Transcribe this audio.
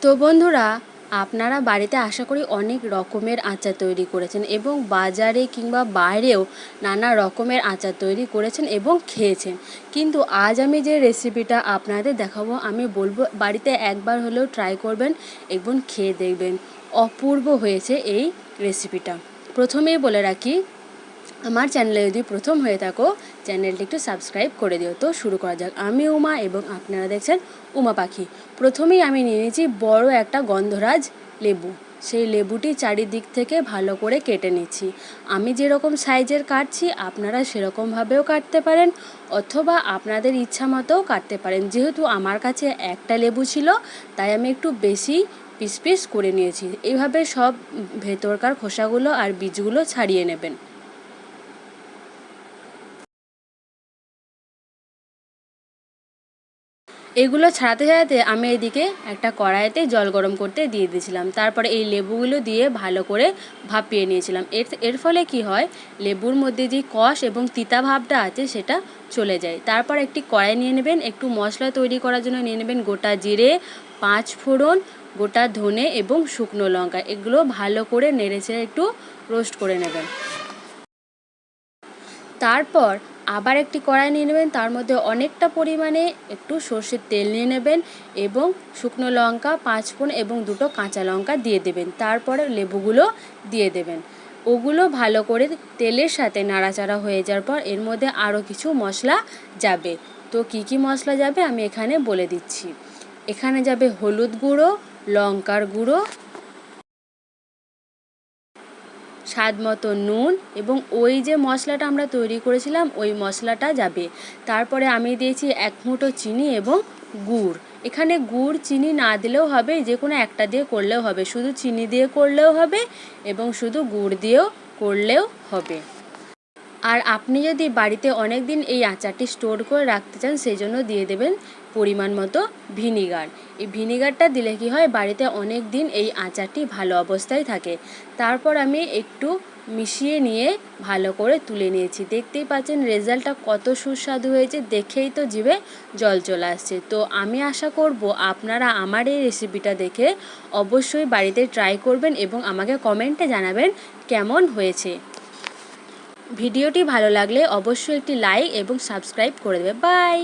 তো বন্ধুরা, আপনারা বাড়িতে আশা করি অনেক রকমের আচার তৈরি করেছেন এবং বাজারে কিংবা বাইরেও নানা রকমের আচার তৈরি করেছেন এবং খেয়েছেন। কিন্তু আজ আমি যে রেসিপিটা আপনাদের দেখাবো, আমি বলবো বাড়িতে একবার হলেও ট্রাই করবেন এবং খেয়ে দেখবেন। অপূর্ব হয়েছে এই রেসিপিটা। প্রথমেই বলে রাখি, আমার চ্যানেলে যদি প্রথম হয়ে থাকো, চ্যানেলটি একটু সাবস্ক্রাইব করে দিও। তো শুরু করা যাক। আমি উমা এবং আপনারা দেখছেন উমা পাখি। প্রথমেই আমি নিয়ে নিয়েছি বড় একটা গন্ধরাজ লেবু। সেই লেবুটি চারিদিক থেকে ভালো করে কেটে নিচ্ছি। আমি যেরকম সাইজের কাটছি আপনারা সেরকমভাবেও কাটতে পারেন, অথবা আপনাদের ইচ্ছা মতোও কাটতে পারেন। যেহেতু আমার কাছে একটা লেবু ছিল, তাই আমি একটু বেশি পিস পিস করে নিয়েছি। এইভাবে সব ভেতরকার খোসাগুলো আর বীজগুলো ছাড়িয়ে নেবেন। এগুলো ছাড়াতে ছাড়াতে আমি এদিকে একটা কড়াইতে জল গরম করতে দিয়ে দিয়েছিলাম। তারপরে এই লেবুগুলো দিয়ে ভালো করে ভাপিয়ে নিয়েছিলাম। এর ফলে কি হয়, লেবুর মধ্যে যে কষ এবং তিতা ভাবটা আছে সেটা চলে যায়। তারপর একটি কড়াই নিয়ে নেবেন, একটু মশলা তৈরি করার জন্য নিয়ে নেবেন গোটা জিরে, 5 ফোড়ন, গোটা ধনে এবং শুকনো লঙ্কা। এগুলো ভালো করে নেড়েচেড়ে একটু রোস্ট করে নেবেন। তারপর আবার একটি কড়াই নিয়ে নেবেন, তার মধ্যে অনেকটা পরিমাণে একটু সর্ষের তেল নিয়ে নেবেন এবং শুকনো লঙ্কা 5 ফোড়ন এবং 2টো কাঁচা লঙ্কা দিয়ে দেবেন। তারপরে লেবুগুলো দিয়ে দেবেন। ওগুলো ভালো করে তেলের সাথে নাড়াচাড়া হয়ে যাওয়ার পর এর মধ্যে আরও কিছু মশলা যাবে। তো কী কী মশলা যাবে আমি এখানে বলে দিচ্ছি। এখানে যাবে হলুদ গুঁড়ো, লঙ্কার গুঁড়ো, স্বাদ মতো নুন এবং ওই যে মশলাটা আমরা তৈরি করেছিলাম ওই মশলাটা যাবে। তারপরে আমি দিয়েছি 1 মুঠো চিনি এবং গুড়। এখানে গুড় চিনি না দিলেও হবে, যে কোনো একটা দিয়ে করলেও হবে, শুধু চিনি দিয়ে করলেও হবে এবং শুধু গুড় দিয়েও করলেও হবে। আর আপনি যদি বাড়িতে অনেক দিন এই আচারটি স্টোর করে রাখতে চান, সেই জন্য দিয়ে দেবেন পরিমাণ মতো ভিনিগার। এই ভিনিগারটা দিলে কি হয়, বাড়িতে অনেক দিন এই আচারটি ভালো অবস্থায় থাকে। তারপর আমি একটু মিশিয়ে নিয়ে ভালো করে তুলে নিয়েছি। দেখতেই পাচ্ছেন রেজাল্টটা কত সুস্বাদু হয়েছে, দেখেই তো জিভে জল চলে আসছে। তো আমি আশা করব আপনারা আমার এই রেসিপিটা দেখে অবশ্যই বাড়িতে ট্রাই করবেন এবং আমাকে কমেন্টে জানাবেন কেমন হয়েছে। ভিডিওটি ভালো লাগলে অবশ্যই একটি লাইক এবং সাবস্ক্রাইব করে দেবে। বাই।